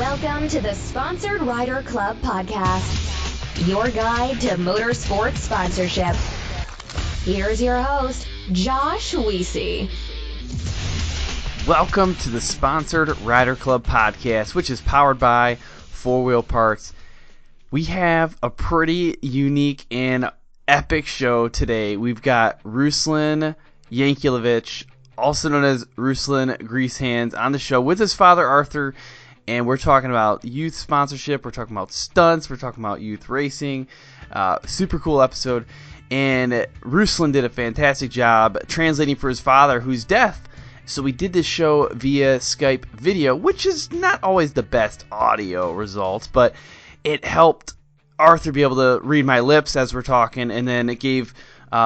Welcome to the Sponsored Rider Club podcast, your guide to motorsports sponsorship. Here's your host, Josh Weesey. Welcome to the Sponsored Rider Club podcast, which is powered by 4Wheel Parts. We have a pretty unique and epic show today. We've got Ruslan Greasehandz, also known as Ruslan Greasehandz, on the show with his father, Arthur. And we're talking about youth sponsorship, we're talking about stunts, we're talking about youth racing. Super cool episode. And Ruslan did a fantastic job translating for his father, who's deaf. So we did this show via Skype video, which is not always the best audio results, but it helped Arthur be able to read my lips as we're talking, and then it gave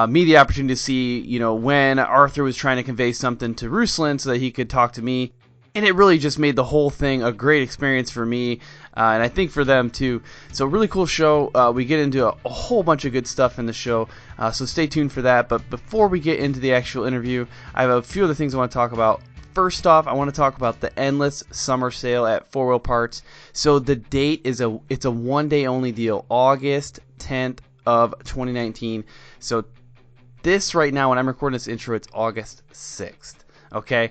me the opportunity to see, when Arthur was trying to convey something to Ruslan so that he could talk to me. And it really just made the whole thing a great experience for me, and I think for them too. So really cool show. We get into a whole bunch of good stuff in the show, so stay tuned for that. But before we get into the actual interview, I have a few other things I want to talk about. First off, I want to talk about the endless summer sale at 4Wheel Parts. So the date is it's a one-day only deal, August 10th of 2019. So this right now, when I'm recording this intro, it's August 6th. Okay.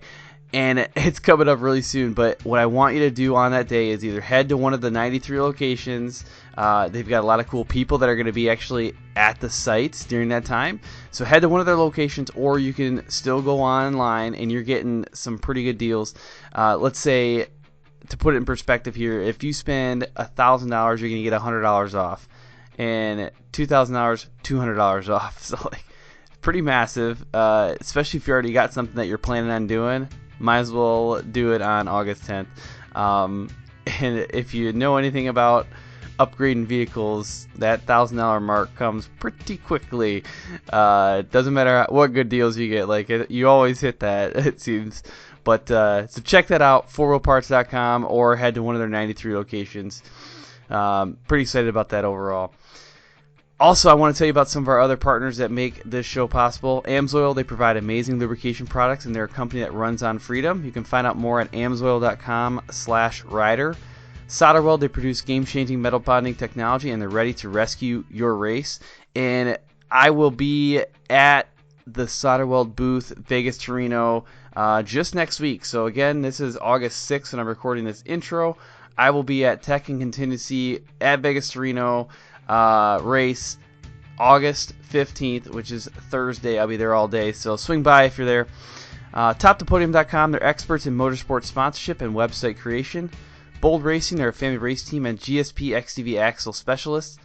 And it's coming up really soon, but what I want you to do on that day is either head to one of the 93 locations. They've got a lot of cool people that are going to be actually at the sites during that time. So head to one of their locations, or you can still go online and you're getting some pretty good deals. Let's say, to put it in perspective here, if you spend $1,000, you're going to get $100 off. And $2,000, $200 off. So pretty massive, especially if you already got something that you're planning on doing. Might as well do it on August 10th. And if you know anything about upgrading vehicles, that $1,000 mark comes pretty quickly. It doesn't matter what good deals you get. You always hit that, it seems. But so check that out, 4wheelparts.com, or head to one of their 93 locations. Pretty excited about that overall. Also, I want to tell you about some of our other partners that make this show possible. AMSOIL, they provide amazing lubrication products, and they're a company that runs on freedom. You can find out more at amsoil.com/rider. SolderWeld, they produce game-changing metal bonding technology, and they're ready to rescue your race. And I will be at the SolderWeld booth, Vegas to Reno, just next week. So again, this is August 6th, and I'm recording this intro. I will be at Tech and Contingency at Vegas to Reno. Race August 15th, which is Thursday. I'll be there all day, so swing by if you're there. TopToPodium.com, they're experts in motorsport sponsorship and website creation. Bold Racing, they're a family race team and GSP XTV axle specialists.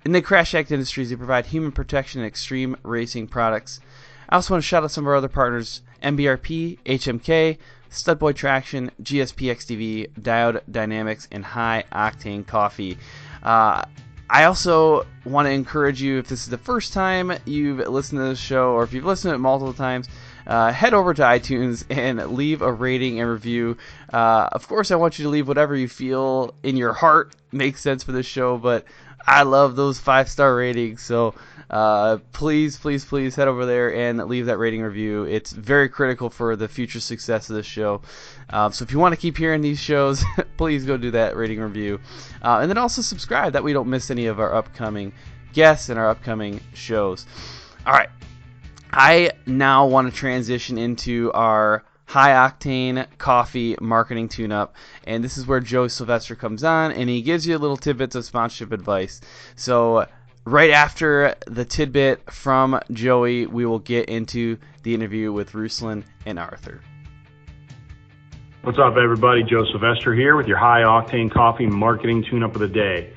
In the Crash Act Industries, they provide human protection and extreme racing products. I also want to shout out some of our other partners: MBRP, HMK, Studboy Traction, GSP XTV, Diode Dynamics, and High Octane Coffee. I also want to encourage you, if this is the first time you've listened to this show, or if you've listened to it multiple times, head over to iTunes and leave a rating and review. Of course, I want you to leave whatever you feel in your heart makes sense for this show, but I love those 5-star ratings, so please head over there and leave that rating review. It's very critical for the future success of this show. So if you want to keep hearing these shows, please go do that rating review. And then also subscribe, that way you don't miss any of our upcoming guests and our upcoming shows. All right. I now want to transition into our high-octane coffee marketing tune-up, and this is where Joe Sylvester comes on, and he gives you little tidbits of sponsorship advice. So right after the tidbit from Joey, we will get into the interview with Ruslan and Arthur. What's up, everybody? Joe Sylvester here with your high-octane coffee marketing tune-up of the day.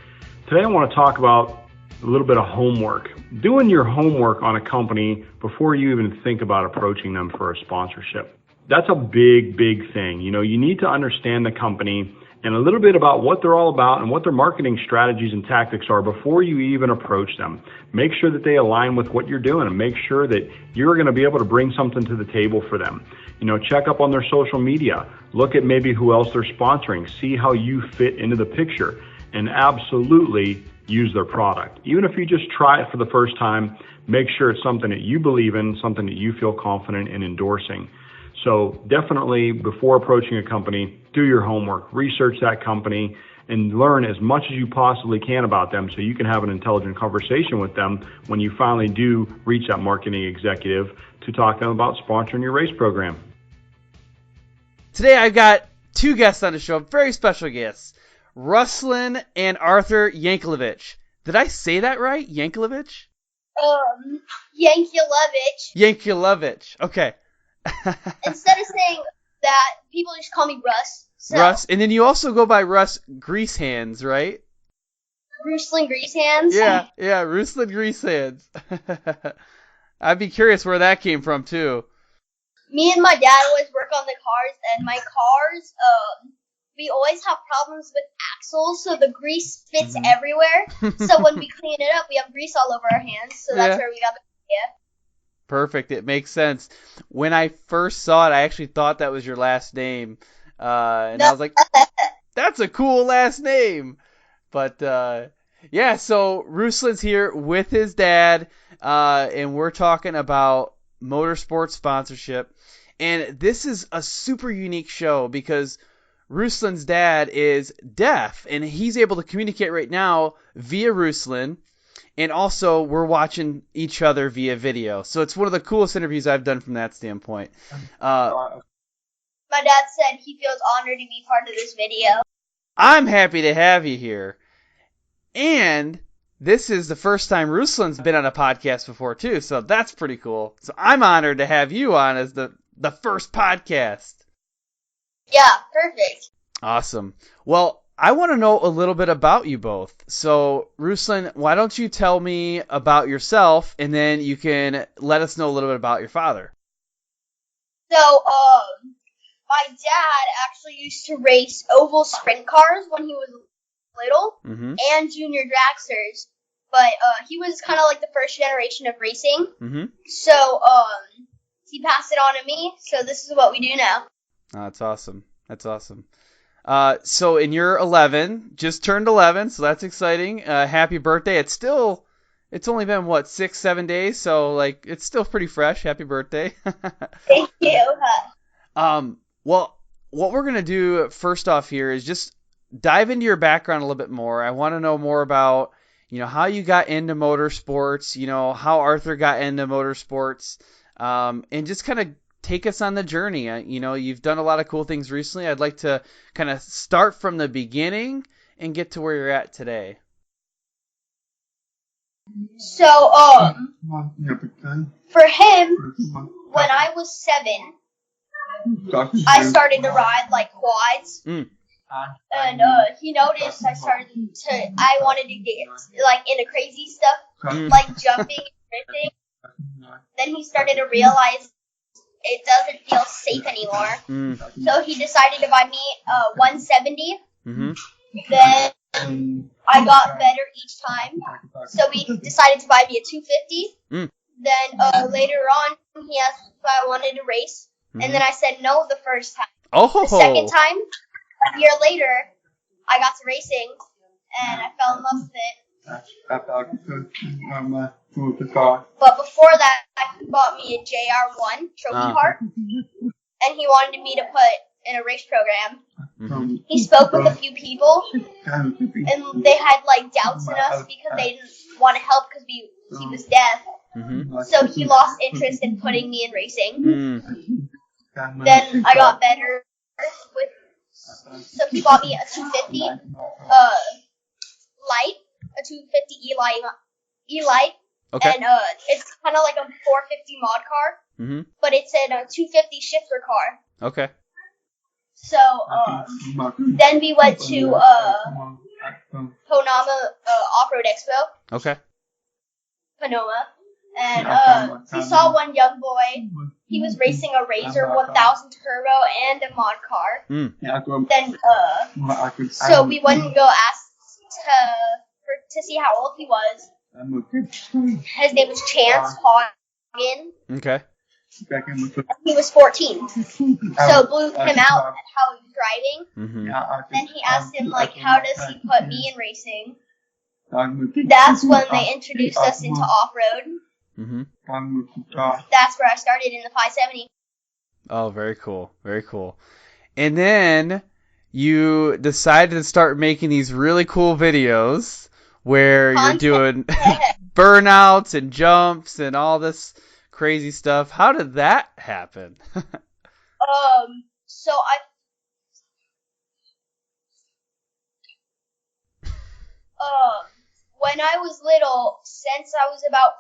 Today I want to talk about a little bit of homework. Doing your homework on a company before you even think about approaching them for a sponsorship. That's a big thing. You need to understand the company and a little bit about what they're all about and what their marketing strategies and tactics are before you even approach them. Make sure that they align with what you're doing and make sure that you're going to be able to bring something to the table for them. Check up on their social media. Look at maybe who else they're sponsoring. See how you fit into the picture, and absolutely use their product. Even if you just try it for the first time, make sure it's something that you believe in, something that you feel confident in endorsing. So definitely, before approaching a company, do your homework, research that company, and learn as much as you possibly can about them so you can have an intelligent conversation with them when you finally do reach that marketing executive to talk to them about sponsoring your race program. Today I've got two guests on the show, very special guests, Ruslan and Arthur Yankelevich. Did I say that right? Yankelevich? Yankelevich. Yankelevich. Okay. Instead of saying that, people just call me Russ. So. Russ, and then you also go by Ruslan Greasehandz, right? Ruslan Greasehandz? Yeah, Ruslan Greasehandz. I'd be curious where that came from, too. Me and my dad always work on the cars, and my cars, we always have problems with axles, so the grease fits everywhere. So when we clean it up, we have grease all over our hands, so that's where we got the idea. Perfect, it makes sense. When I first saw it, I actually thought that was your last name. And I was like, that's a cool last name. But, so Ruslan's here with his dad, and we're talking about motorsport sponsorship. And this is a super unique show because Ruslan's dad is deaf, and he's able to communicate right now via Ruslan, and also we're watching each other via video. So it's one of the coolest interviews I've done from that standpoint. My dad said he feels honored to be part of this video. I'm happy to have you here. And this is the first time Ruslan's been on a podcast before, too, so that's pretty cool. So I'm honored to have you on as the first podcast. Yeah, perfect. Awesome. Well, I want to know a little bit about you both. So, Ruslan, why don't you tell me about yourself, and then you can let us know a little bit about your father. So, my dad actually used to race oval sprint cars when he was little, and junior dragsters, but he was kind of like the first generation of racing. So he passed it on to me. So this is what we do now. Oh, that's awesome. That's awesome. So and you're 11, just turned 11, so that's exciting. Happy birthday! It's only been 6-7 days, so like it's still pretty fresh. Happy birthday! Thank you. Well, what we're gonna do first off here is just dive into your background a little bit more. I want to know more about, how you got into motorsports, how Arthur got into motorsports, and just kind of take us on the journey. You've done a lot of cool things recently. I'd like to kind of start from the beginning and get to where you're at today. So, for him, when I was 7, I started to ride like quads. And he noticed I wanted to get like into crazy stuff, like jumping and drifting. Then he started to realize it doesn't feel safe anymore. So he decided to buy me a 170. Then I got better each time. So we decided to buy me a 250. Then later on, he asked if I wanted to race. And then I said no the first time. The second time, a year later, I got to racing, and I fell in love with it. But before that, he bought me a JR1 trophy car, and he wanted me to put in a race program. He spoke with a few people, and they had like doubts in us because they didn't want to help because he was deaf. So he lost interest in putting me in racing. Then I got better so he bought me a 250 light, a 250 E light, and it's kind of like a 450 mod car, but it's in a 250 shifter car. Okay. So then we went to Honama Off-Road Expo. Okay. Sonoma, and he saw one young boy. He was racing a Razor 1000 Turbo and a mod car. Then, so we went and go ask to see how old he was. His name was Chance Hagen. Okay. He was 14. So blew him out at how he was driving. Then he asked him, like, how does he put me in racing? That's when they introduced us into off-road. That's where I started in the 570. Oh, very cool. Very cool. And then you decided to start making these really cool videos where you're doing burnouts and jumps and all this crazy stuff. How did that happen? So when I was little, since I was about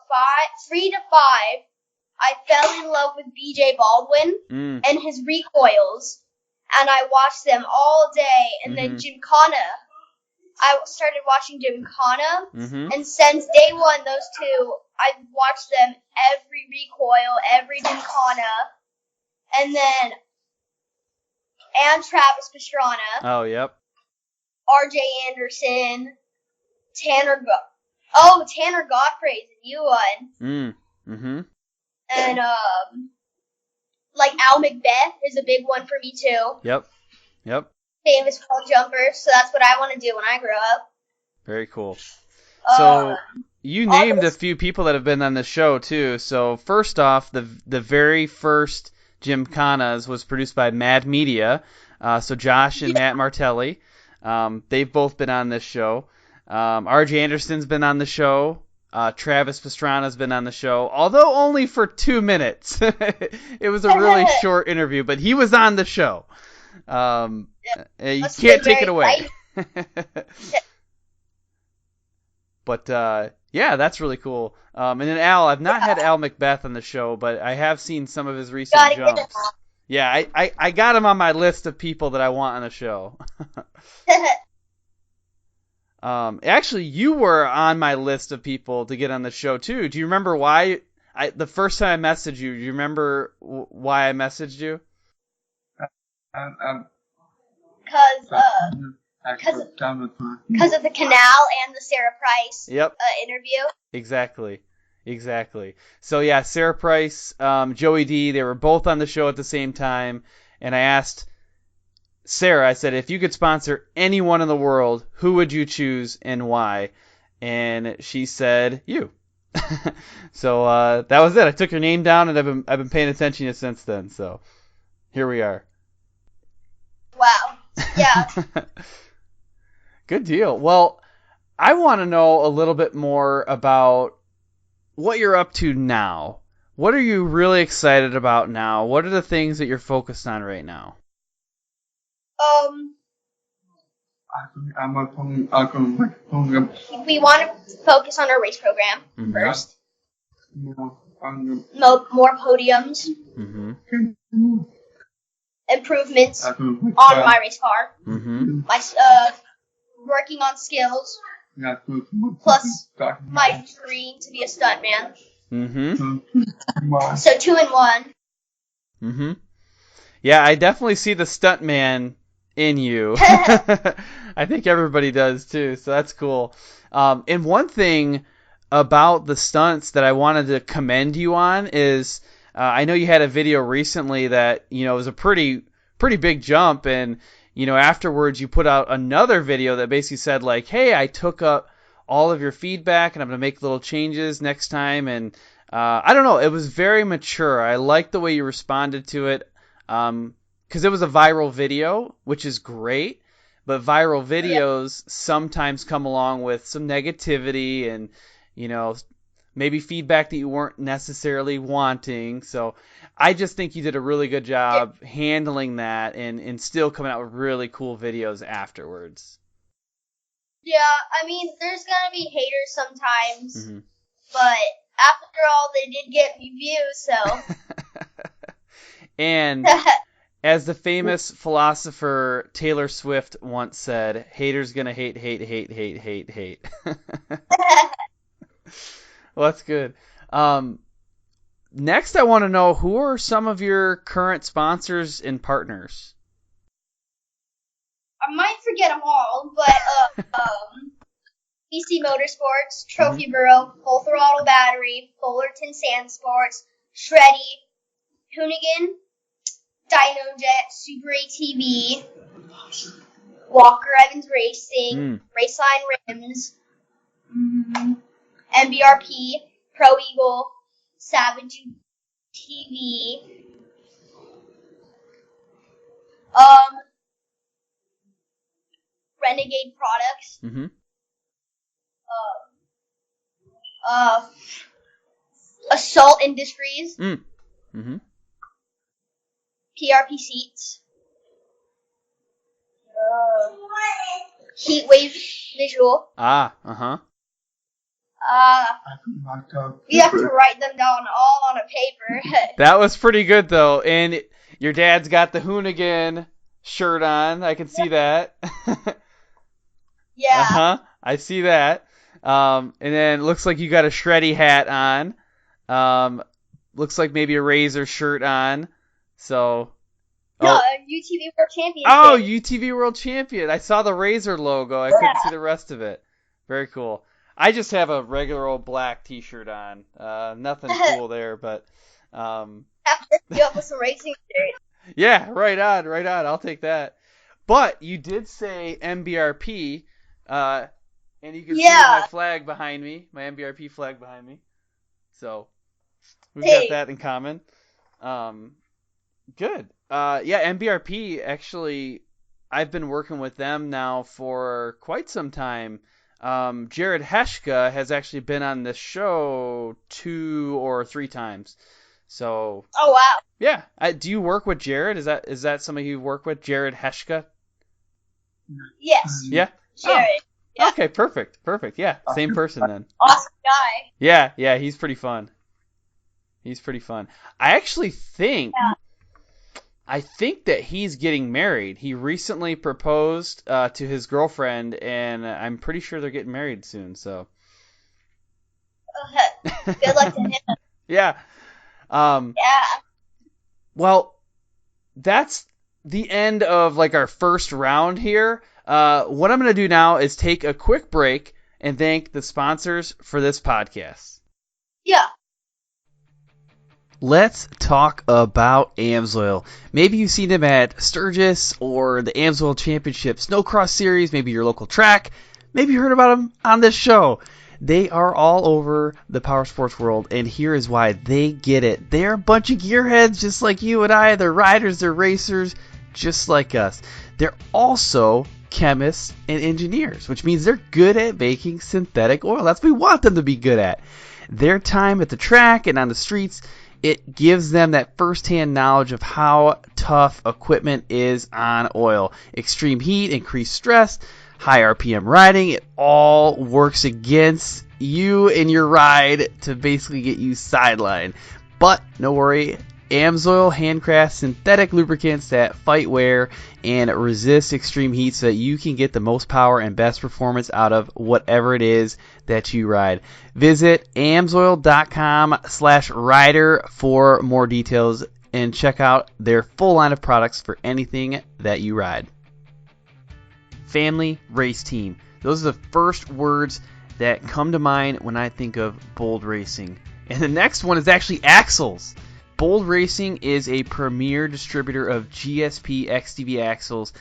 3 to 5, I fell in love with BJ Baldwin and his recoils, and I watched them all day. And then Gymkhana, I started watching Gymkhana, and since day one, those two, I've watched them every recoil, every Gymkhana, and Travis Pastrana. Oh, yep. RJ Anderson, Tanner Godfrey's a new one. And like Al Macbeth is a big one for me too. Yep. Famous wall jumper, so that's what I want to do when I grow up. Very cool. So you named a few people that have been on the show too. So first off, the very first Gymkhanas was produced by Mad Media. So Josh and Matt Martelli, they've both been on this show. RJ Anderson's been on the show. Travis Pastrana's been on the show, although only for 2 minutes. It was a really short interview, but he was on the show. You can't take it away. But yeah, that's really cool. And then Al, I've not had Al Macbeth on the show, but I have seen some of his recent jumps. Yeah, I got him on my list of people that I want on the show. Actually, you were on my list of people to get on the show too. Do you remember why? The first time I messaged you, do you remember why I messaged you? Because of the Canal and the Sarah Price interview. Exactly. So yeah, Sarah Price, Joey D, they were both on the show at the same time, and I asked Sarah, I said, if you could sponsor anyone in the world, who would you choose and why? And she said, you. So that was it. I took your name down, and I've been paying attention to you since then. So here we are. Wow. Yeah. Good deal. Well, I want to know a little bit more about what you're up to now. What are you really excited about now? What are the things that you're focused on right now? We want to focus on our race program first. More podiums. Improvements on my race car. My working on skills. Plus my dream to be a stuntman. So 2 in 1. Yeah, I definitely see the stuntman in you. I think everybody does too, so that's cool. And one thing about the stunts that I wanted to commend you on is I know you had a video recently that, you know, was a pretty big jump, and, you know, afterwards you put out another video that basically said, like, hey, I took up all of your feedback and I'm going to make little changes next time, and I don't know, it was very mature. I liked the way you responded to it, because it was a viral video, which is great, but viral videos sometimes come along with some negativity and, you know, maybe feedback that you weren't necessarily wanting. So I just think you did a really good job handling that and still coming out with really cool videos afterwards. Yeah, I mean, there's gonna be haters sometimes, but after all, they did get me views, so. And as the famous philosopher Taylor Swift once said, haters gonna hate. Well, that's good. Next, I want to know, who are some of your current sponsors and partners? I might forget them all, but PC Motorsports, Trophy Burrow, Full Throttle Battery, Fullerton Sand Sports, Shreddy, Hoonigan, DynoJet, Super ATV, Walker Evans Racing, Raceline Rims, MBRP, Pro Eagle, Savage TV, Renegade products. Mm-hmm. Assault Industries. Mm-hmm. PRP seats. Heatwave Visual. Uh-huh. You have to write them down all on a paper. That was pretty good, though. And your dad's got the Hoonigan shirt on. I can see that. Yeah. Uh-huh. I see that. And then looks like you got a Shreddy hat on. Looks like maybe a Razor shirt on. So. No, UTV World Championship. Oh, UTV World Champion. I saw the Razor logo. I couldn't see the rest of it. Very cool. I just have a regular old black T-shirt on. Nothing cool there, but. Have to hook you up with some racing shirts. Yeah, right on. I'll take that. But you did say MBRP, and you can see my flag behind me, my MBRP flag behind me. So we've got that in common. Good. Yeah, MBRP, actually, I've been working with them now for quite some time. Jared Heshka has actually been on this show 2 or 3 times. So. Oh, wow. Yeah. Do you work with Jared? Is that somebody you work with, Jared Heshka? Yes. Yeah? Jared. Oh. Yeah. Okay, perfect. Yeah, same person then. Awesome guy. Yeah, he's pretty fun. I actually think... Yeah. I think that he's getting married. He recently proposed to his girlfriend, and I'm pretty sure they're getting married soon. So, good luck to him. Yeah. Yeah. Well, that's the end of like our first round here. What I'm going to do now is take a quick break and thank the sponsors for this podcast. Yeah. Let's talk about AMSOIL. Maybe you've seen them at Sturgis or the AMSOIL Championship Snowcross Series, maybe your local track. Maybe you heard about them on this show. They are all over the power sports world, and here is why they get it. They're a bunch of gearheads just like you and I. They're riders, they're racers, just like us. They're also chemists and engineers, which means they're good at making synthetic oil. That's what we want them to be good at. Their time at the track and on the streets, it gives them that first-hand knowledge of how tough equipment is on oil. Extreme heat, increased stress, high RPM riding, it all works against you and your ride to basically get you sidelined. But no worry, AMSOIL handcrafts synthetic lubricants that fight wear and resist extreme heat so that you can get the most power and best performance out of whatever it is that you ride. Visit amsoil.com/rider for more details and check out their full line of products for anything that you ride. Family race team. Those are the first words that come to mind when I think of Bold Racing. And the next one is actually axles. Bold Racing is a premier distributor of GSP XTV axles,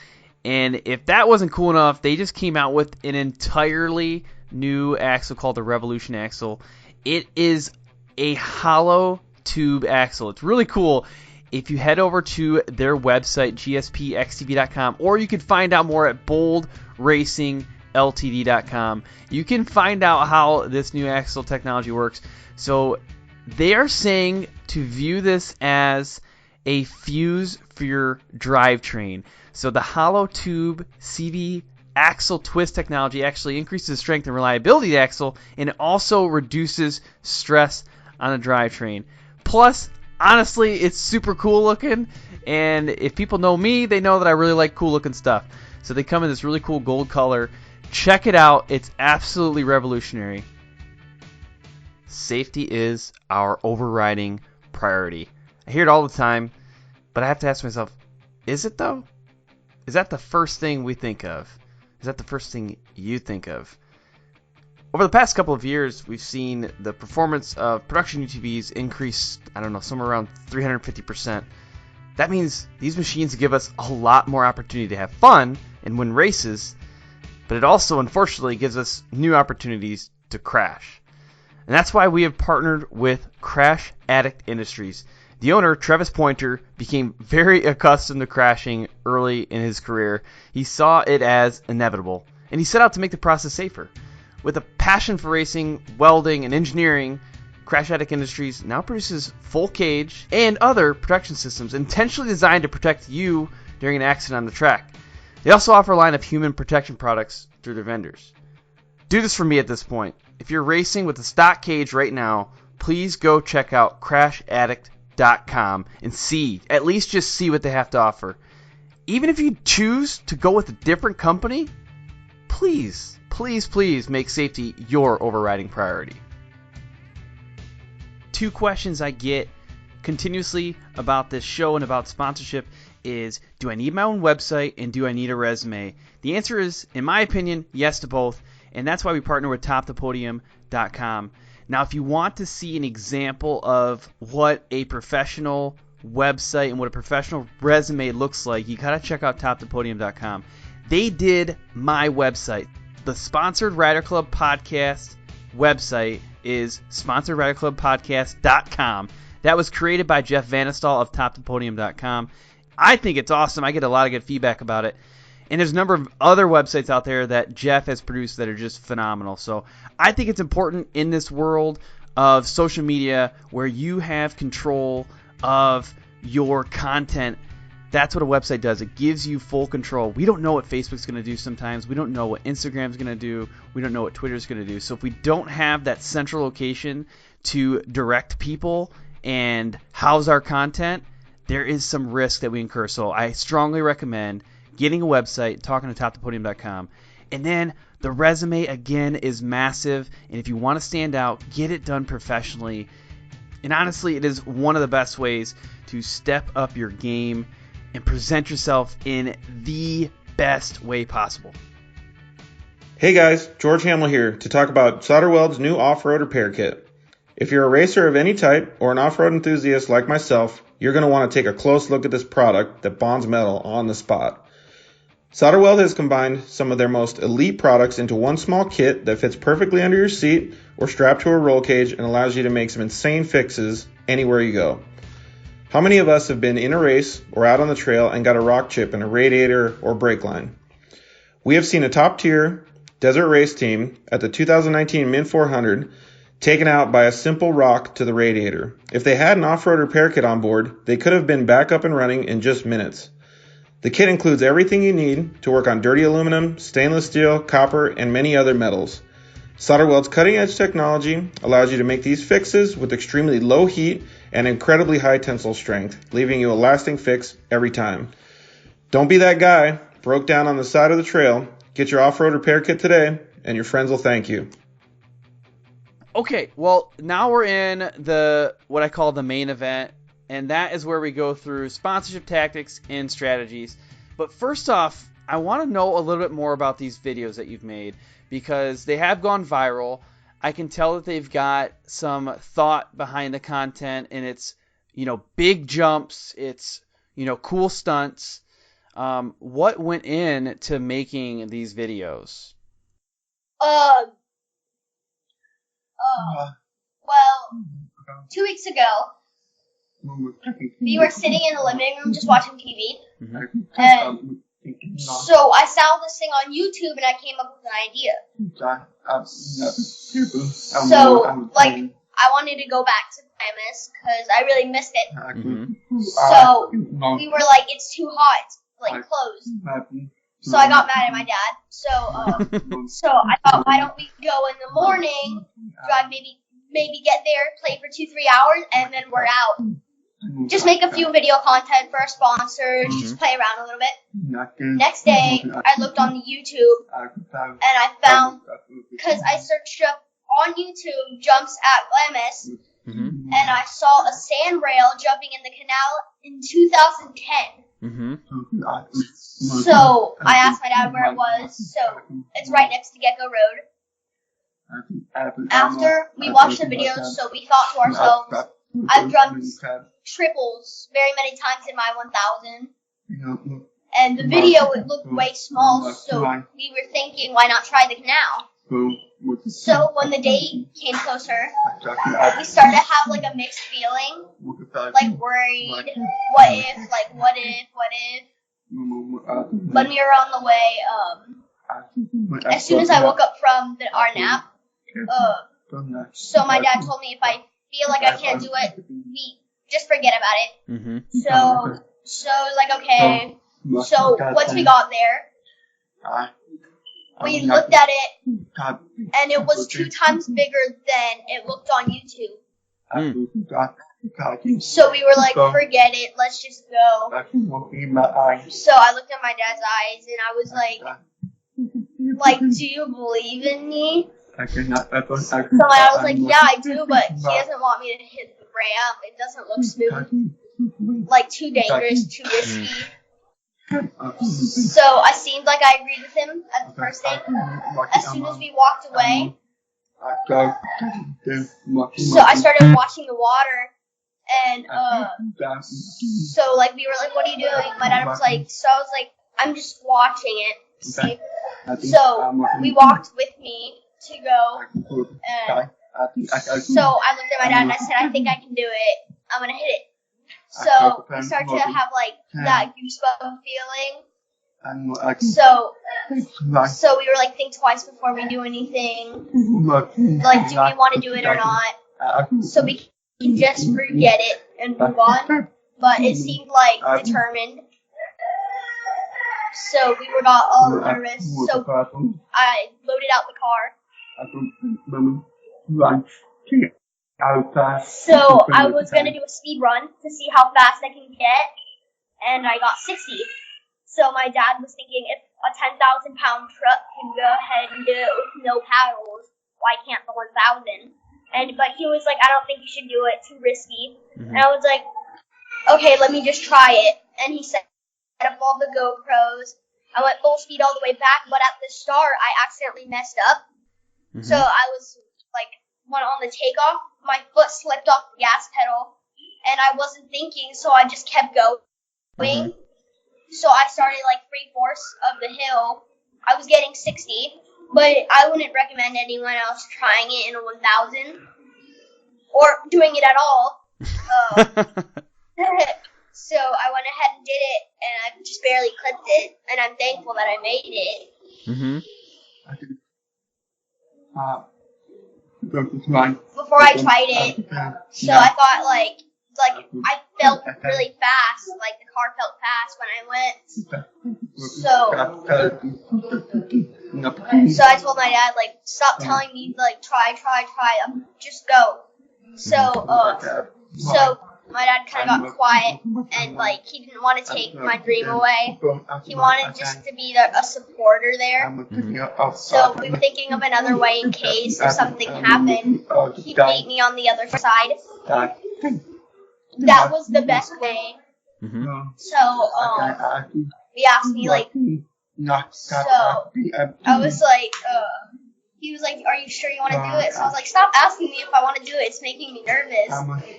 and if that wasn't cool enough, they just came out with an entirely new axle called the Revolution axle. It is a hollow tube axle. It's really cool. If you head over to their website, gspxtv.com, or you can find out more at boldracingltd.com, you can find out how this new axle technology works. So they are saying to view this as a fuse for your drivetrain. So the hollow tube CV axle twist technology actually increases the strength and reliability of the axle, and it also reduces stress on the drivetrain. Plus, honestly, it's super cool looking, and if people know me, they know that I really like cool looking stuff. So they come in this really cool gold color. Check it out. It's absolutely revolutionary. Safety is our overriding priority. I hear it all the time, but I have to ask myself, is it though? Is that the first thing we think of? Is that the first thing you think of? Over the past couple of years, we've seen the performance of production UTVs increase, somewhere around 350%. That means these machines give us a lot more opportunity to have fun and win races, but it also, unfortunately, gives us new opportunities to crash. And that's why we have partnered with Crash Addict Industries. The owner, Travis Pointer, became very accustomed to crashing early in his career. He saw it as inevitable, and he set out to make the process safer. With a passion for racing, welding, and engineering, Crash Addict Industries now produces full cage and other protection systems intentionally designed to protect you during an accident on the track. They also offer a line of human protection products through their vendors. Do this for me at this point. If you're racing with a stock cage right now, please go check out CrashAddict.com and at least just see what they have to offer. Even if you choose to go with a different company, please make safety your overriding priority. 2 questions I get continuously about this show and about sponsorship is, do I need my own website and do I need a resume? The answer is, in my opinion, yes to both, and that's why we partner with TopThePodium.com. Now, if you want to see an example of what a professional website and what a professional resume looks like, you gotta check out TopThePodium.com. They did my website. The Sponsored Rider Club Podcast website is SponsoredRiderClubPodcast.com. That was created by Jeff Vanestall of TopThePodium.com. I think it's awesome. I get a lot of good feedback about it. And there's a number of other websites out there that Jeff has produced that are just phenomenal. So I think it's important in this world of social media where you have control of your content. That's what a website does. It gives you full control. We don't know what Facebook's going to do sometimes. We don't know what Instagram's going to do. We don't know what Twitter's going to do. So if we don't have that central location to direct people and house our content, there is some risk that we incur. So I strongly recommend getting a website, talking to TopThePodium.com. And then the resume, again, is massive. And if you want to stand out, get it done professionally. And honestly, it is one of the best ways to step up your game and present yourself in the best way possible. Hey guys, George Hamill here to talk about SolderWeld's new off-road repair kit. If you're a racer of any type or an off-road enthusiast like myself, you're going to want to take a close look at this product that bonds metal on the spot. SolderWeld has combined some of their most elite products into one small kit that fits perfectly under your seat or strapped to a roll cage and allows you to make some insane fixes anywhere you go. How many of us have been in a race or out on the trail and got a rock chip in a radiator or brake line? We have seen a top-tier desert race team at the 2019 Min 400 taken out by a simple rock to the radiator. If they had an off-road repair kit on board, they could have been back up and running in just minutes. The kit includes everything you need to work on dirty aluminum, stainless steel, copper, and many other metals. SolderWeld's cutting-edge technology allows you to make these fixes with extremely low heat and incredibly high tensile strength, leaving you a lasting fix every time. Don't be that guy broke down on the side of the trail. Get your off-road repair kit today, and your friends will thank you. Okay, well, now we're in what I call the main event, and that is where we go through sponsorship tactics and strategies. But first off, I want to know a little bit more about these videos that you've made, because they have gone viral. I can tell that they've got some thought behind the content, and it's, big jumps, it's, cool stunts. What went into making these videos? Well, 2 weeks ago, we were sitting in the living room just watching TV, and so I saw this thing on YouTube, and I came up with an idea. So, I wanted to go back to premise because I really missed it. Mm-hmm. So we were like, it's too hot, close. So I got mad at my dad. So I thought, why don't we go in the morning, drive maybe get there, play for 2-3 hours, and then we're out. Just make a few video content for our sponsors, just play around a little bit. Next day, I looked on the YouTube, and I found, because I searched up on YouTube jumps at Lemus, and I saw a sand rail jumping in the canal in 2010. So I asked my dad where it was, so it's right next to Gecko Road. After we watched the videos, so we thought to ourselves, I've jumped triples very many times in my 1000, and the video would look way small, so we were thinking, why not try the canal? So when the day came closer, we started to have like a mixed feeling, like worried, what if. When we were on the way, as soon as I woke up from our nap, so my dad told me if I feel like I can't do it, just forget about it. Mm-hmm. So like, okay. So once we got there, we looked at it, and it was 2 times bigger than it looked on YouTube. So we were like, forget it, let's just go. So I looked at my dad's eyes, and I was like, do you believe in me? So I was like, yeah, I do, but he doesn't want me to hit the ramp. It doesn't look smooth. Like, too dangerous, too risky. So I seemed like I agreed with him at the first thing. As soon as we walked away, so I started watching the water, and so like we were like, what are you doing? My dad was like, so I was like, I'm just watching it to see. So we walked with me to go, and so I looked at my dad and I said, I think I can do it. I'm gonna hit it. So we started to have like that goosebump feeling. So we were like, think twice before we do anything. Like, do we want to do it or not? So we can just forget it and move on. But it seemed like determined. So we were not all nervous. So I loaded out the car. So I was going to do a speed run to see how fast I can get, and I got 60. So my dad was thinking, if a 10,000-pound truck can go ahead and do it with no paddles, why can't the 1,000? But he was like, I don't think you should do it, too risky. Mm-hmm. And I was like, okay, let me just try it. And he set up all the GoPros. I went full speed all the way back, but at the start, I accidentally messed up. Mm-hmm. So I was like, when on the takeoff, my foot slipped off the gas pedal, and I wasn't thinking, so I just kept going. Mm-hmm. So I started like 3/4 of the hill. I was getting 60, but I wouldn't recommend anyone else trying it in a 1,000 or doing it at all. So I went ahead and did it, and I just barely clipped it, and I'm thankful that I made it. Mm-hmm. Before I tried it, so I thought like I felt really fast, like the car felt fast when I went. So I told my dad, like, stop telling me, like, try, just go. So my dad kind of got quiet, and like he didn't want to take my dream away. He wanted just to be a supporter there. Mm-hmm. So we were thinking of another way in case if something happened, he'd meet me on the other side. That was the best way. Mm-hmm. So he asked me like, so I was like, he was like, are you sure you want to do it? So I was like, stop asking me if I want to do it. It's making me nervous.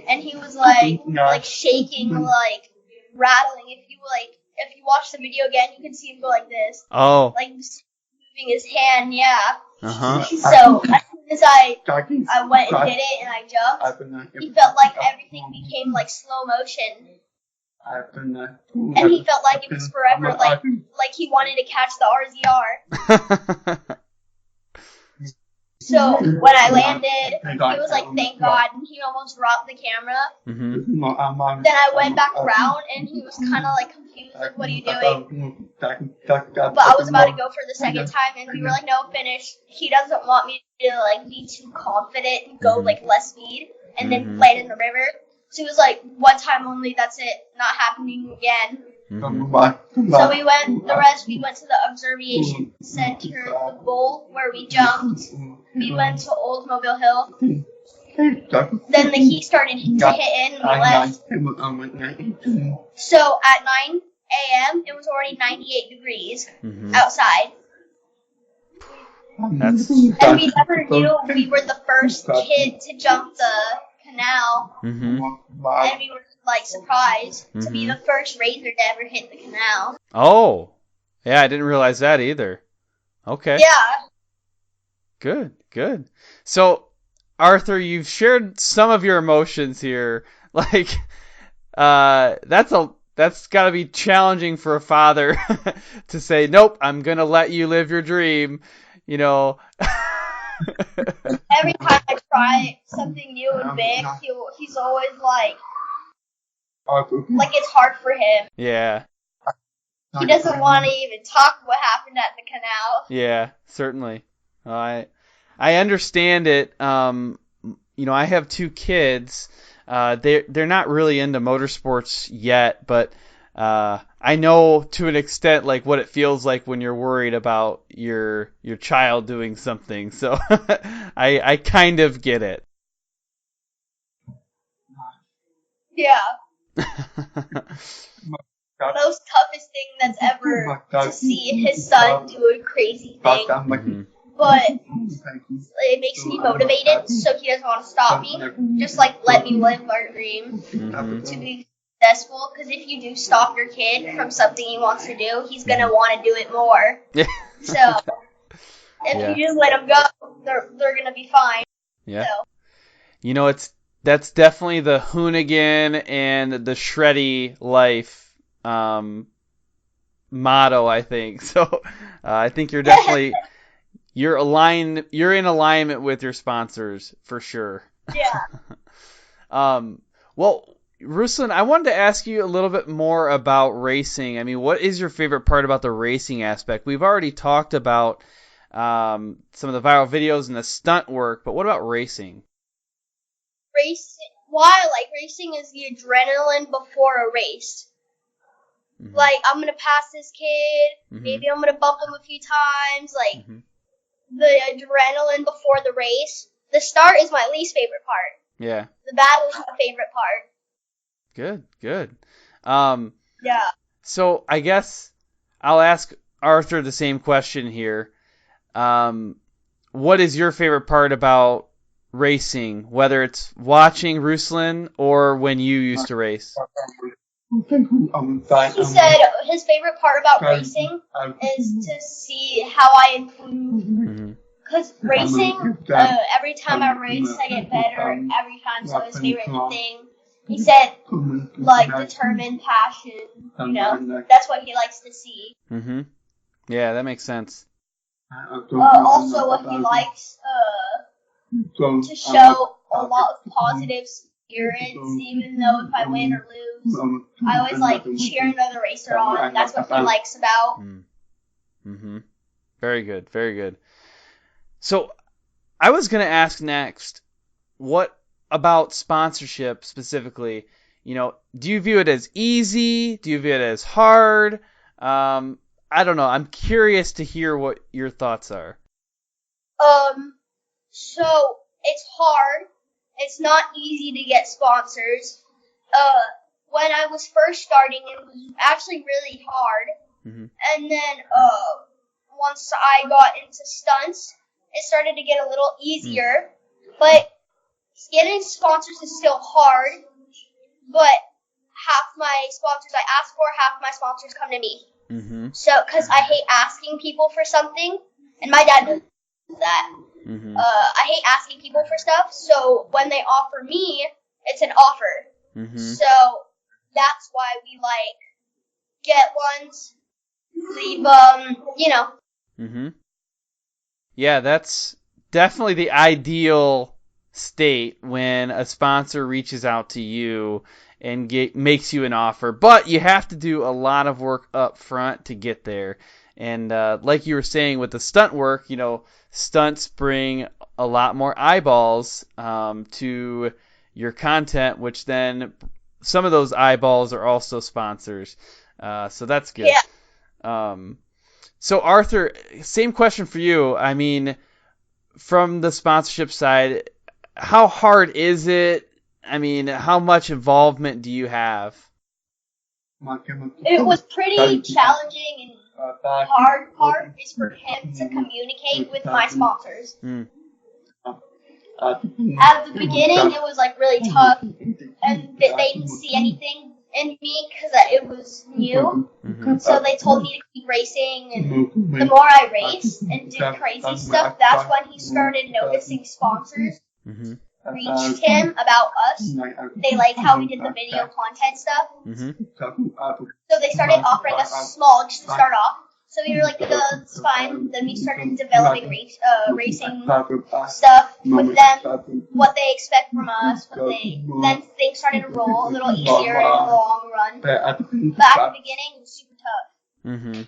And he was like shaking, like rattling. If you watch the video again, you can see him go like this. Oh. Like moving his hand, yeah. Uh-huh. So as soon as I went and did it and I jumped, he felt like everything became like slow motion. And he felt like it was forever, like he wanted to catch the RZR. So when I landed, he was like, thank God, and he almost dropped the camera. Mm-hmm. Then I went back around, and he was kind of like confused, like, what are you doing? But I was about to go for the second time, and we were like, no, finish. He doesn't want me to like be too confident and go like less speed, and then land in the river. So he was like, one time only, that's it, not happening again. Mm-hmm. So we went to the observation center, the bowl where we jumped. We went to Old Mobile Hill. Then the heat started to hit in and we left. So at 9 a.m., it was already 98 degrees outside. And we never knew we were the first kid to jump the canal. Mm-hmm. And we were like surprised to be the first racer to ever hit the canal. Oh, yeah, I didn't realize that either. Okay. Yeah. Good, good. So, Arthur, you've shared some of your emotions here. Like, that's got to be challenging for a father to say, nope, I'm going to let you live your dream, you know. Every time I try something new and big, he's always like it's hard for him. Yeah. He doesn't want to even talk what happened at the canal. Yeah, certainly. I understand it. I have 2 kids. They're not really into motorsports yet, but I know to an extent like what it feels like when you're worried about your child doing something. So I kind of get it. Yeah. Most toughest thing that's ever to see his son do a crazy thing. Mm-hmm. But it makes me motivated, so he doesn't want to stop me. Just let me live our dream to be successful. Because if you do stop your kid from something he wants to do, he's gonna want to do it more. So if you just let him go, they're gonna be fine. Yeah. So. That's definitely the Hoonigan and the Shreddy life motto, I think. So I think you're definitely you're in alignment with your sponsors for sure. Yeah. Well, Ruslan, I wanted to ask you a little bit more about racing. I mean, what is your favorite part about the racing aspect? We've already talked about some of the viral videos and the stunt work, but what about racing? Why I like racing is the adrenaline before a race. Mm-hmm. I'm gonna pass this kid, mm-hmm. maybe I'm gonna bump him a few times, mm-hmm. the adrenaline before the race. The start is my least favorite part. Yeah. The battle is my favorite part. Good. Yeah. So I guess I'll ask Arthur the same question here. What is your favorite part about racing, whether it's watching Ruslan or when you used to race? He said his favorite part about racing is to see how I improve. Because racing, every time I race, I get better every time. So his favorite thing, he said, determined passion. That's what he likes to see. Mm-hmm. Yeah, that makes sense. Also, what he likes to show a lot of positive spirits, even though if I win or lose. I always cheer another racer on. That's what he likes about. Mm-hmm. Very good. So, I was going to ask next, what about sponsorship specifically? Do you view it as easy? Do you view it as hard? I don't know. I'm curious to hear what your thoughts are. So it's hard. It's not easy to get sponsors. When I was first starting, it was actually really hard. Mm-hmm. And then once I got into stunts, it started to get a little easier. But getting sponsors is still hard. But half my sponsors I ask for, half my sponsors come to me. Mm-hmm. So, because I hate asking people for something, and my dad knows that. Mm-hmm. I hate asking people for stuff, so when they offer me, it's an offer. Mm-hmm. So that's why we get ones, leave Mm-hmm. Yeah, that's definitely the ideal state when a sponsor reaches out to you and makes you an offer, but you have to do a lot of work up front to get there. And like you were saying with the stunt work, stunts bring a lot more eyeballs to your content, which then some of those eyeballs are also sponsors. So that's good. Yeah. So Arthur, same question for you. I mean, from the sponsorship side, how hard is it? I mean, how much involvement do you have? It was pretty challenging, and hard part is for him to communicate with my sponsors. At the beginning, it was really tough, and they didn't see anything and me because it was new. Mm-hmm. So they told me to keep racing, and the more I raced and did crazy stuff, that's when he started noticing sponsors Mm-hmm. reached him about us. They liked how we did the video content stuff. Mm-hmm. So they started offering us small just to start off. So we were like, it's fine. Then we started developing racing stuff with them, what they expect from us. Then things started to roll a little easier in the long run. But at the beginning, it was super tough. Mm-hmm.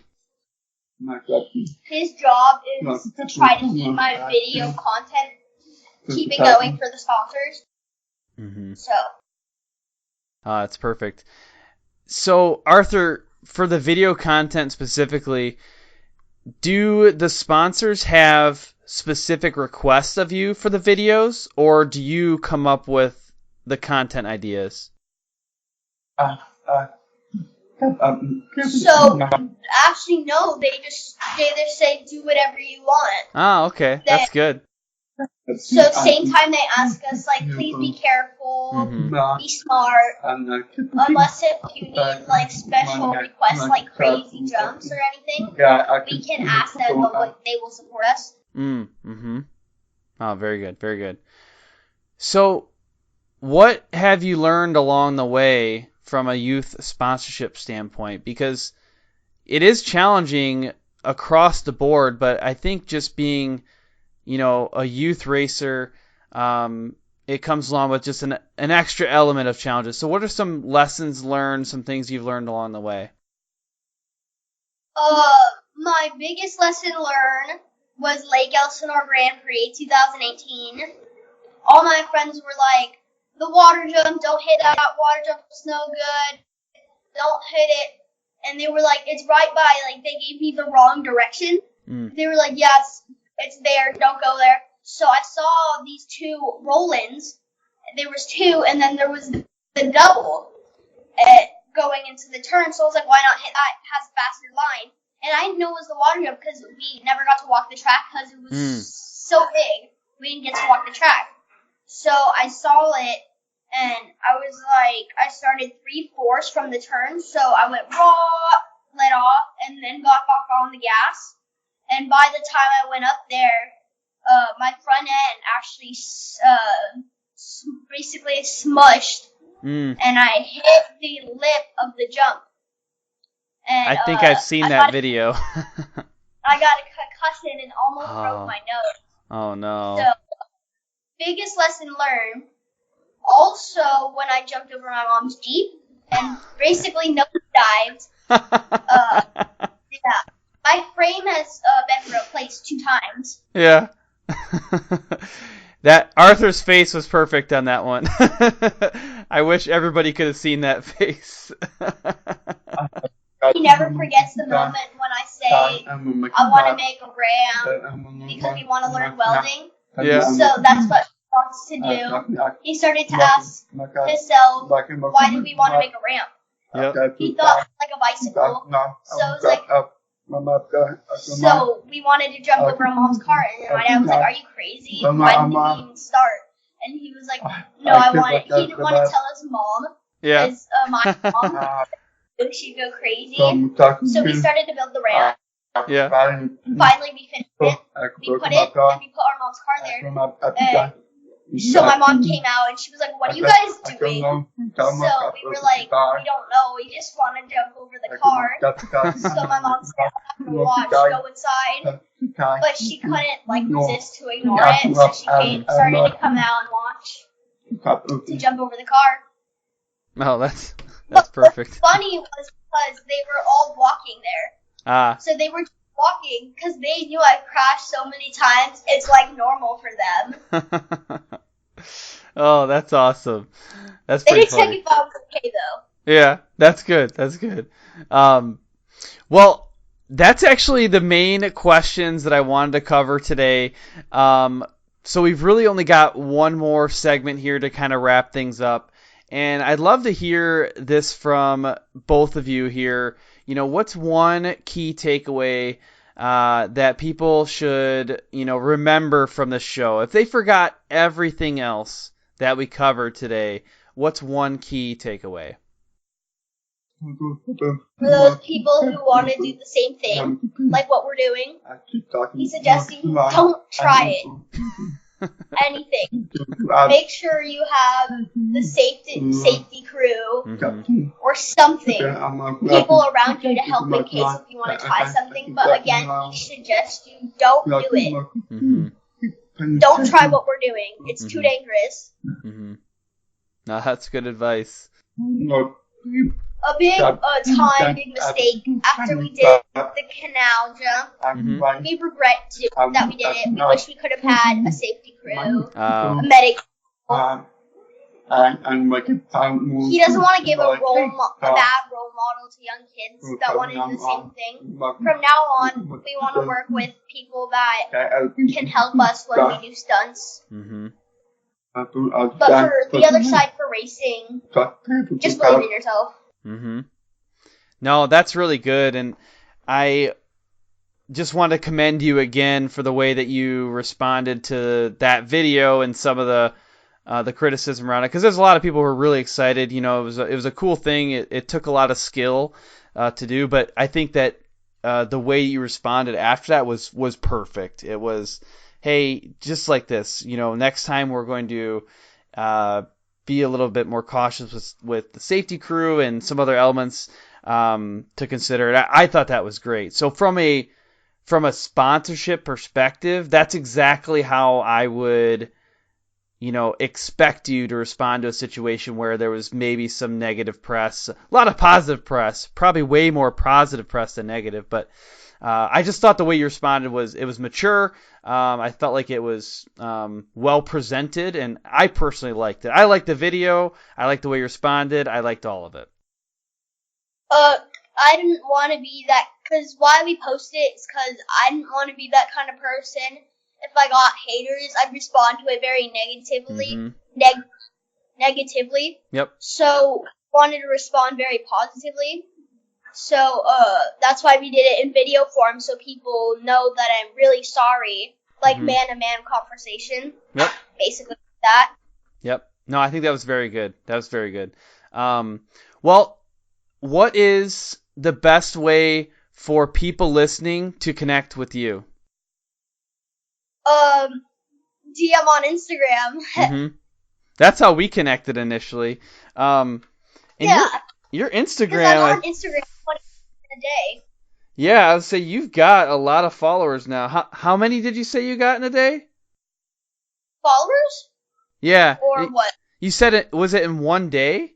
His job is to try to keep my video content, keep it going for the sponsors. Mm-hmm. So. That's perfect. So, Arthur, for the video content specifically, do the sponsors have specific requests of you for the videos, or do you come up with the content ideas? So, actually, no. They just say do whatever you want. Ah, okay. That's good. So at the same time, they ask us, like, please be careful, Mm-hmm. be smart, unless if you need, like, special requests, like crazy jumps or anything, we can ask them, but they will support us. Mm-hmm. Oh, very good, very good. So, what have you learned along the way from a youth sponsorship standpoint? Because it is challenging across the board, but I think just being a youth racer, it comes along with just an extra element of challenges. So what are some lessons learned, some things you've learned along the way? My biggest lesson learned was Lake Elsinore Grand Prix 2018. All my friends were like, the water jump, don't hit that, water jump's no good, don't hit it. And they were like, it's right by, like, they gave me the wrong direction. They were like, yes, it's there, don't go there. So I saw these two roll-ins. There was two, and then there was the double going into the turn. So I was like, why not hit that? It has a faster line. And I didn't know it was the water jump because we never got to walk the track because it was so big. We didn't get to walk the track. So I saw it, and I was like, I started 3/4 from the turn. So I went raw, let off, and then got back on the gas. And by the time I went up there, my front end actually basically smushed, and I hit the lip of the jump. And, I think I've seen that video. I got a concussion and almost broke my nose. Oh, no. So, biggest lesson learned, also when I jumped over my mom's Jeep and basically nosedived, yeah. My frame has been replaced 2 times. Yeah. That Arthur's face was perfect on that one. I wish everybody could have seen that face. He never forgets the moment when I say, I want to make a ramp because we want to learn welding. Yeah. So that's what he wants to do. He started to ask himself, why do we want to make a ramp? Yep. He thought like a bicycle. So it was like, so we wanted to jump over a mom's car, and my dad was like, are you crazy? Why didn't we even start? And he was like, no, he didn't want to tell his mom. Yeah. Because my mom, she'd go crazy. So we started to build the ramp. Yeah. Finally, we finished it. We put it, and we put our mom's car there. So my mom came out, and she was like, what are you guys doing? So we were like, we don't know. We just want to jump over the car. So my mom said, I'm going to watch, go inside. But she couldn't, resist to ignore it. So she started to come out and watch to jump over the car. Oh, that's perfect. What's funny was because they were all walking there. So they were just walking because they knew I crashed so many times. It's like normal for them. Oh, that's awesome. That's they pretty didn't check funny. if I was okay though. Yeah, that's good. That's good. Well, that's actually the main questions that I wanted to cover today. So we've really only got one more segment here to kind of wrap things up. And I'd love to hear this from both of you here. What's one key takeaway that people should, remember from the show? If they forgot everything else that we covered today, what's one key takeaway? For those people who want to do the same thing, like what we're doing, he's suggesting don't try it. Anything. Make sure you have the safety crew or something. People around you to help in case if you want to try something. But again, he suggests you don't do it. Don't try what we're doing. It's too dangerous. No, that's good advice. A big mistake after we did the canal jump. We regret that we did it. We wish we could have had a safety crew, a medic. He doesn't want to give a bad role model to young kids that want to do the same thing. From now on, we want to work with people that can help us when we do stunts. But for the other side, for racing, just believe in yourself. No, that's really good, and I just want to commend you again for the way that you responded to that video and some of the criticism around it, because there's a lot of people who were really excited. You know, it was a cool thing. It took a lot of skill to do, but I think that the way you responded after that was perfect. It was, hey, just like this, you know, next time we're going to be a little bit more cautious with the safety crew and some other elements to consider. I thought that was great. So from a sponsorship perspective, that's exactly how I would, you know, expect you to respond to a situation where there was maybe some negative press, a lot of positive press, probably way more positive press than negative, but I just thought the way you responded was mature. I felt like it was well presented, and I personally liked it. I liked the video. I liked the way you responded. I liked all of it. I didn't want to be that, because why we posted it is because I didn't want to be that kind of person. If I got haters, I'd respond to it very negatively. Negatively. Yep. So I wanted to respond very positively. So, that's why we did it in video form, so people know that I'm really sorry. Like, man-to-man conversation. Yep. Basically that. Yep. No, I think that was very good. Well, what is the best way for people listening to connect with you? DM on Instagram. That's how we connected initially. And your Instagram. I'm on Instagram 20 a day. Yeah, I would say you've got a lot of followers now. How many did you say you got in a day? Followers? Yeah. Or what? You said it. Was it in one day?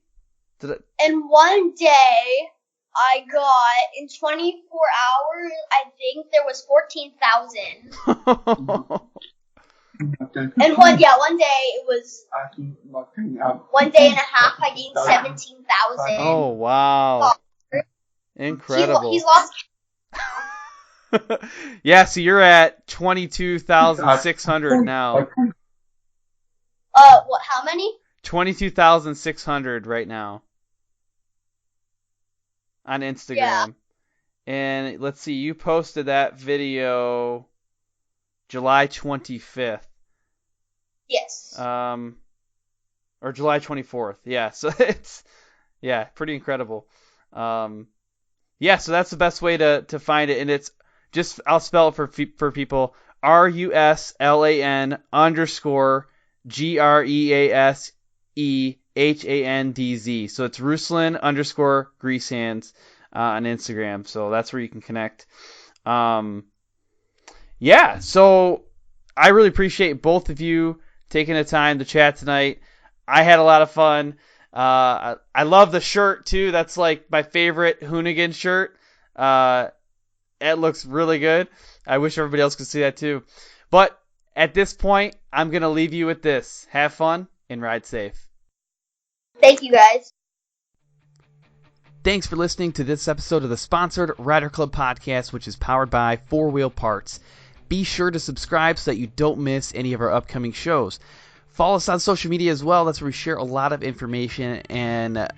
In one day, I got, in 24 hours, I think there was 14,000. And one day it was 1 day and a half. I gained 17,000. Oh wow! Incredible. He's lost. Yeah, so you're at 22,600 now. What? How many? 22,600 right now on Instagram. Yeah. And let's see, you posted that video July 25th. Yes. Or July 24th. Yeah, so it's pretty incredible. Yeah, so that's the best way to find it, and it's just, I'll spell it for people, RUSLAN_GREASEHANDZ. So it's Ruslan_Greasehandz on Instagram. So that's where you can connect. Yeah, so I really appreciate both of you taking the time to chat tonight. I had a lot of fun. I love the shirt too. That's like my favorite Hoonigan shirt. It looks really good. I wish everybody else could see that too. But at this point, I'm going to leave you with this. Have fun and ride safe. Thank you, guys. Thanks for listening to this episode of the Sponsored Rider Club podcast, which is powered by 4-Wheel Parts. Be sure to subscribe so that you don't miss any of our upcoming shows. Follow us on social media as well. That's where we share a lot of information and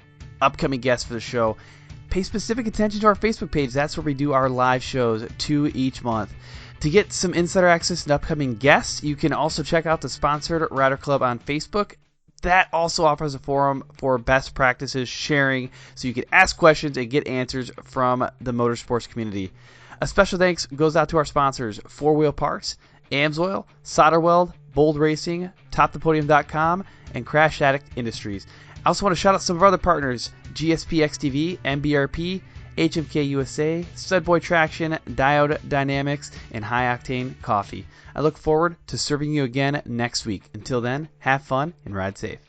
upcoming guests for the show. Pay specific attention to our Facebook page. That's where we do our live shows 2 each month. To get some insider access and upcoming guests, you can also check out the Sponsored Rider Club on Facebook that also offers a forum for best practices sharing so you can ask questions and get answers from the motorsports community. A special thanks goes out to our sponsors, 4 Wheel Parts, AMSOIL, SolderWeld, Bold Racing, TopThePodium.com, and Crash Addict Industries. I also want to shout out some of our other partners, GSP XTV, MBRP, HMK USA, Studboy Traction, Diode Dynamics, and High Octane Coffee. I look forward to serving you again next week. Until then, have fun and ride safe.